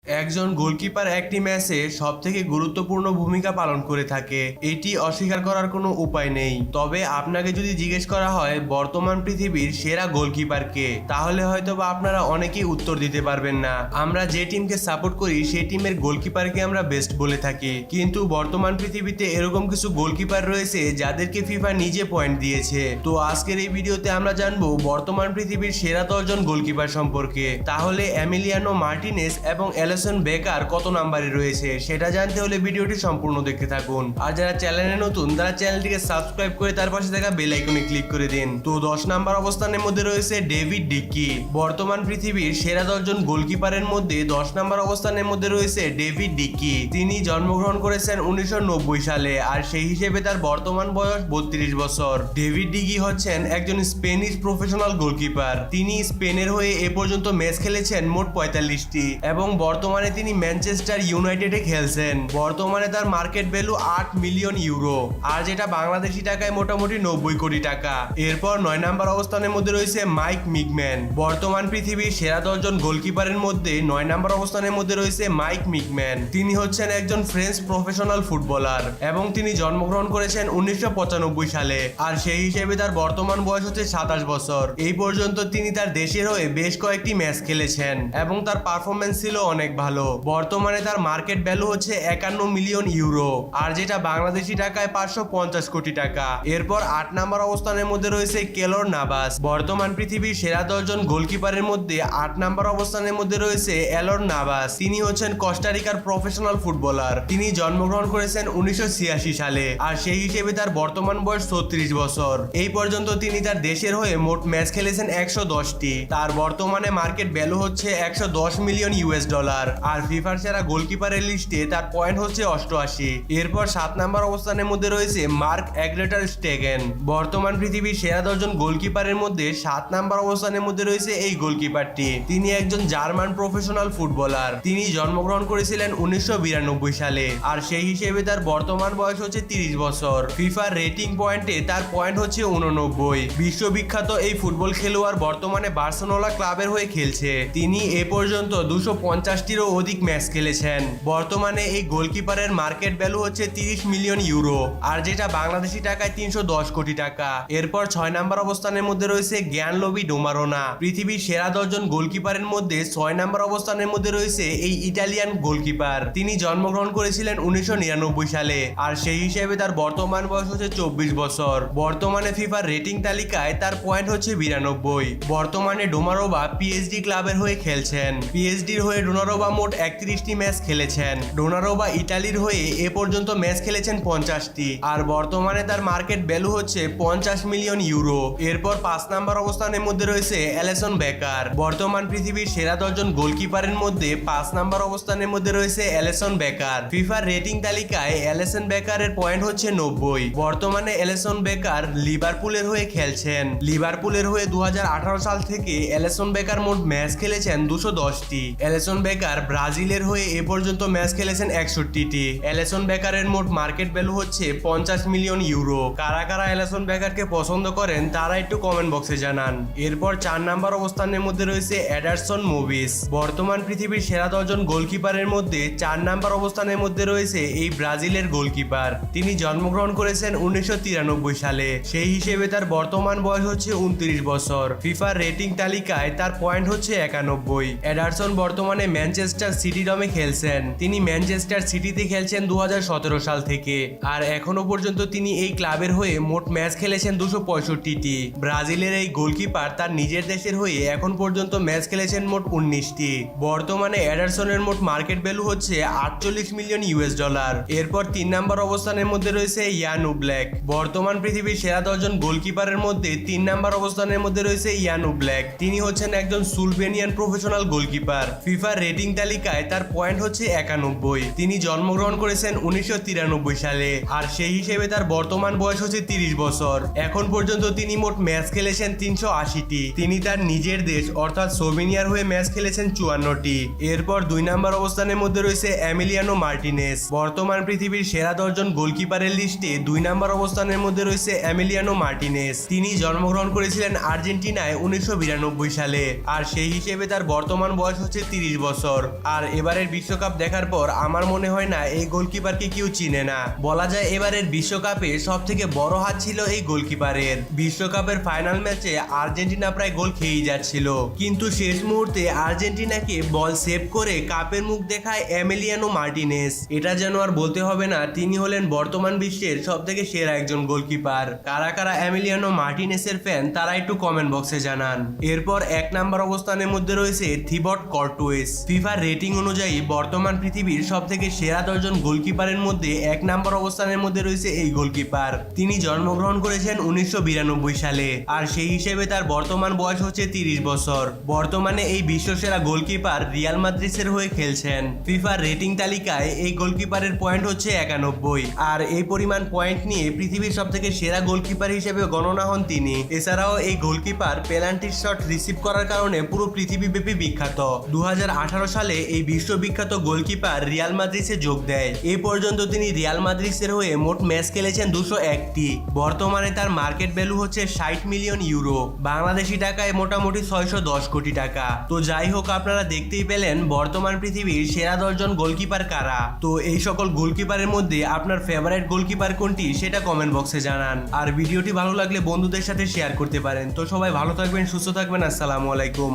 একজন গোলকিপার একটি ম্যাচে সবথেকে গুরুত্বপূর্ণ ভূমিকা পালন করে থাকে, এটি অস্বীকার করার কোনো উপায় নেই। তবে আপনাকে যদি জিজ্ঞেস করা হয় বর্তমান পৃথিবীর সেরা গোলকিপার কে, তাহলে হয়তোবা আপনারা অনেকেই উত্তর দিতে পারবেন না। আমরা যে টিমকে সাপোর্ট করি সেই টিমের গোলকিপারকে আমরা বেস্ট বলে থাকি, কিন্তু বর্তমান পৃথিবীতে এরকম কিছু গোলকিপার রয়েছে যাদেরকে ফিফা নিজে পয়েন্ট দিয়েছে। তো আজকের এই ভিডিওতে আমরা জানবো বর্তমান পৃথিবীর সেরা 10 জন গোলকিপার সম্পর্কে। তাহলে এমিলিয়ানো মার্টিনেজ এবং এলিসন বেকার কত নাম্বারে রয়েছে সেটা জানতে হলে ভিডিওটি সম্পূর্ণ দেখতে থাকুন। আর যারা চ্যানেলে নতুন তারা চ্যানেলটিকে সাবস্ক্রাইব করে তার পাশে থাকা বেল আইকনে ক্লিক করে দিন। তো 10 নাম্বার অবস্থানের মধ্যে রয়েছে ডেভিড ডিকি। বর্তমান পৃথিবীর সেরা 10 জন গোলকিপারের মধ্যে 10 নাম্বার অবস্থানের মধ্যে রয়েছে ডেভিড ডিকি। তিনি জন্মগ্রহণ করেছেন 1990 সালে, আর সেই হিসেবে তার বর্তমান বয়স 32 বছর। ডেভিড ডিকি হচ্ছেন একজন স্পেনিশ প্রফেশনাল গোলকিপার। তিনি স্পেনের হয়ে এ পর্যন্ত ম্যাচ খেলেছেন মোট 45টি এবং বর্তমানে তিনি ম্যানচেস্টার ইউনাইটেডে খেলছেন। বর্তমানে তার মার্কেট ভ্যালু 8 মিলিয়ন ইউরো, আর যেটা বাংলাদেশি টাকায় মোটামুটি 90 কোটি টাকা। এরপর 9 নাম্বার অবস্থানের মধ্যে রয়েছে মাইক মিগম্যান। বর্তমান পৃথিবীর সেরা 10 জন গোলকিপারের মধ্যে 9 নাম্বার অবস্থানের মধ্যে রয়েছে মাইক মিগম্যান। তিনি হচ্ছেন একজন ফ্রেঞ্চ প্রফেশনাল ফুটবলার এবং তিনি জন্মগ্রহণ করেছেন 1995 সালে, আর সেই হিসেবে তার বর্তমান বয়স হচ্ছে 27 বছর। এই পর্যন্ত তিনি তার দেশের হয়ে বেশ কয়েকটি ম্যাচ খেলেছেন এবং তার পারফরমেন্স ছিল অনেক ভালো। বর্তমানে তার মার্কেট ভ্যালু হচ্ছে 51 মিলিয়ন ইউরো, আর যেটা বাংলাদেশি টাকায় 550 কোটি টাকা। এরপর 8 নাম্বার অবস্থানের মধ্যে রয়েছে কেলর নাভাস। বর্তমান পৃথিবীর সেরা 10 জন গোলকিপারের মধ্যে 8 নাম্বার অবস্থানের মধ্যে রয়েছে এলর নাভাস। তিনি হচ্ছেন কোস্টারিকার প্রফেশনাল ফুটবলার। তিনি জন্মগ্রহণ করেছেন 1986 সালে, আর সেই হিসেবে তার বর্তমান বয়স 36 বছর। এই পর্যন্ত তিনি তার দেশের হয়ে মোট ম্যাচ খেলেছেন 110টি। তার বর্তমানে মার্কেট ভ্যালু হচ্ছে 110 মিলিয়ন ইউএস ডলার, আর ফিফার সেরা গোলকিপারের লিস্টে তার পয়েন্ট হচ্ছে 88। এরপর 7 নাম্বার অবস্থানের মধ্যে রয়েছে মার্ক অ্যাগ্রেটার স্টেগেন। বর্তমান পৃথিবীর সেরা 10 জন গোলকিপারের মধ্যে 7 নাম্বার অবস্থানের মধ্যে রয়েছে এই গোলকিপারটি। তিনি একজন জার্মান প্রফেশনাল ফুটবলার। তিনি জন্মগ্রহণ করেছিলেন 1992 সালে, আর সেই হিসেবে তার বর্তমান বয়স হচ্ছে 30 বছর। ফিফার রেটিং পয়েন্টে তার পয়েন্ট হচ্ছে 89। বিশ্ববিখ্যাত এই ফুটবল খেলোয়াড় বর্তমানে বার্সেলোনা ক্লাবের হয়ে খেলছে। তিনি এ পর্যন্ত 250টিরও অধিক ম্যাচ খেলেছেন। বর্তমানে এই গোলকিপারের মার্কেট ভ্যালু হচ্ছে 30 মিলিয়ন ইউরো, আর যেটা বাংলাদেশি টাকায় 310 কোটি টাকা। এরপর 6 নাম্বার অবস্থানের মধ্যে রয়েছে জ্ঞানলোবি ডোমারোনা। পৃথিবীর সেরা 10 জন গোলকিপারের মধ্যে 6 নাম্বার অবস্থানের মধ্যে রয়েছে এই ইটালিয়ান গোলকিপার। তিনি জন্মগ্রহণ করেছিলেন 1999 সালে, আর সেই হিসেবে তার বর্তমান বয়স হচ্ছে 24 বছর। বর্তমানে ফিফার রেটিং তালিকায় তার পয়েন্ট হচ্ছে 92। বর্তমানে ডোমারোভা পিএসডি ক্লাবের হয়ে খেলছেন। পিএসডির হয়ে ডোনারোভা মোট 31টি ম্যাচ খেলেছেন। ডোনারোভা ইটালির হয়ে এ পর্যন্ত ম্যাচ খেলেছেন 50টি, আর বর্তমানে তার মার্কেট ভ্যালু হচ্ছে 50 মিলিয়ন ইউরো। এরপর 5 নাম্বার অবস্থানের মধ্যে রয়েছে এলিসন বেকার। বর্তমান পৃথিবীর সেরা 10 জন গোলকিপারের মধ্যে 5 নাম্বার অবস্থানের মধ্যে রয়েছে এলিসন বেকার। ফিফার রেটিং তালিকায় এলিসন বেকারের পয়েন্ট হচ্ছে 90। বর্তমানে এলিসন বেকার লিভারপুলের হয়ে খেলছেন। লিভারপুলের হয়ে 2018 সাল থেকে এলিসন বেকার মোট ম্যাচ খেলেছেন 210টি। এলিসন বেকার ব্রাজিলের হয়ে এ পর্যন্ত ম্যাচ খেলেছেন 61টি। এলিসন বেকারের মোট মার্কেট ভ্যালু হচ্ছে 50 মিলিয়ন ইউরো। কারা কারা এলিসন বেকারকে পছন্দ করেন তারা একটু কমেন্ট বক্সে জানান। এরপর 4 নাম্বার অবস্থানের মধ্যে রয়েছে এডারসন মুভিস। বর্তমান পৃথিবীর সেরা 10 জন গোলকিপারের মধ্যে 4 নাম্বার অবস্থানের মধ্যে রয়েছে এই ব্রাজিলের গোলকিপার। তিনি জন্মগ্রহণ করেছেন 1993 সালে, সেই হিসেবে তার বর্তমান বয়স হচ্ছে 29 বছর। ফিফার রেটিং তালিকায় তার পয়েন্ট হচ্ছে 91। এডারসন বর্তমানে ম্যানচেস্টার সিটি দমে খেলছেন। তিনি ম্যানচেস্টার সিটিতে খেলছেন 2017 সাল থেকে, আর এখনো পর্যন্ত তিনি এই ক্লাবের হয়ে মোট ম্যাচ খেলেছেন 265টি। ব্রাজিলের এই গোলকিপার তার নিজের দেশের হয়ে এখন পর্যন্ত ম্যাচ খেলেছেন মোট 19টি। বর্তমানে এডারসনের মোট মার্কেট ভ্যালু হচ্ছে 48 মিলিয়ন ইউএস ডলার। এরপর 3 নাম্বার অবস্থানের মধ্যে রয়েছে ইয়ান ওব্ল্যাক। বর্তমান পৃথিবীর সেরা 10 জন গোলকিপারের মধ্যে 3 নাম্বার অবস্থানের মধ্যে রয়েছে ইয়ান ওব্ল্যাক। তিনি হচ্ছেন একজন সুলভেনিয়ান প্রফেশনাল গোলকিপার। ফিফার রেটিং তালিকায় তার পয়েন্ট হচ্ছে 91। তিনি জন্মগ্রহণ করেছেন 1993 সালে, আর সেই হিসেবে তার বর্তমান বয়স হচ্ছে 30 বছর। এখন পর্যন্ত তিনি মোট ম্যাচ খেলেছেন 380টি। তিনি তার নিজের দেশ অর্থাৎ স্লোভেনিয়ার হয়ে ম্যাচ খেলেছেন 54টি। এরপর 2 নাম্বার অবস্থানের মধ্যে রয়েছে এমিলিয়ানো মার্টিনেজ। বর্তমান পৃথিবীর সেরা 10 জন গোলকিপারের লিস্টে 2 নাম্বার অবস্থানের মধ্যে রয়েছে এমিলিয়ানো মার্টিনেজ। তিনি জন্মগ্রহণ করেছিলেন আর্জেন্টিনায় 1992 সালে, আর সেই হিসেবে তার বর্তমান বয়স হচ্ছে 30 বছর। বছর। আর এবারের বিশ্বকাপ দেখার পর আমার মনে হয় না এই গোলকিপারকে কেউ চিনে না। বলা যায় এবারের বিশ্বকাপে সব থেকে বড় হাত ছিল এই গোলকিপারের। বিশ্বকাপের ফাইনাল ম্যাচে আর্জেন্টিনা প্রায় গোল খেয়েই যাচ্ছিল, কিন্তু শেষ মুহূর্তে আর্জেন্টিনাকে বল সেভ করে কাপের মুখ দেখায় এমিলিয়ানো মার্টিনেজ। এটা যেন আর বলতে হবে না, তিনি হলেন বর্তমান বিশ্বের সব থেকে সেরা একজন গোলকিপার। কারা কারা এমিলিয়ানো মার্টিনেজের ফ্যান তারা একটু কমেন্ট বক্সে জানান। এরপর 1 নম্বর অবস্থানের মধ্যে রয়েছে থিবট কর্টোয়েস। ফিফার রেটিং অনুযায়ী বর্তমান পৃথিবীর সব থেকে সেরা 10 জন গোলকিপারের মধ্যে 1 নম্বর অবস্থানের মধ্যে রয়েছে এই গোলকিপার। তিনি জন্মগ্রহণ করেছেন 1992 সালে, আর সেই হিসেবে তার বর্তমান বয়স হচ্ছে 30 বছর। বর্তমানে এই বিশ্বসেরা গোলকিপার রিয়াল মাদ্রিদের হয়ে খেলছেন। ফিফার রেটিং তালিকায় এই গোলকিপারের পয়েন্ট হচ্ছে 91, আর এই পরিমাণ পয়েন্ট নিয়ে পৃথিবীর সব থেকে সেরা গোলকিপার হিসেবে গণনা হন তিনি। এছাড়াও এই গোলকিপার পেনাল্টি শট রিসিভ করার কারণে পুরো পৃথিবীব্যাপী বিখ্যাত। 2018 সালে এই বিশ্ববিখ্যাত গোলকিপার রিয়াল মাদ্রিদে যোগ দেয়। এ পর্যন্ত তিনি রিয়াল মাদ্রিদের হয়ে মোট ম্যাচ খেলেছেন 201টি। বর্তমানে তার মার্কেট ভ্যালু হচ্ছে 60 মিলিয়ন ইউরো, বাংলাদেশি টাকায় মোটামুটি 610 কোটি টাকা। তো যাই হোক, আপনারা দেখতেই পেলেন বর্তমান পৃথিবীর সেরা 10 জন গোলকিপার কারা। তো এই সকল গোলকিপারের মধ্যে আপনার ফেভারিট গোলকিপার কোনটি সেটা কমেন্ট বক্সে জানান। আর ভিডিওটি ভালো লাগলে বন্ধুদের সাথে শেয়ার করতে পারেন। তো সবাই ভালো থাকবেন, সুস্থ থাকবেন। আসসালামু আলাইকুম।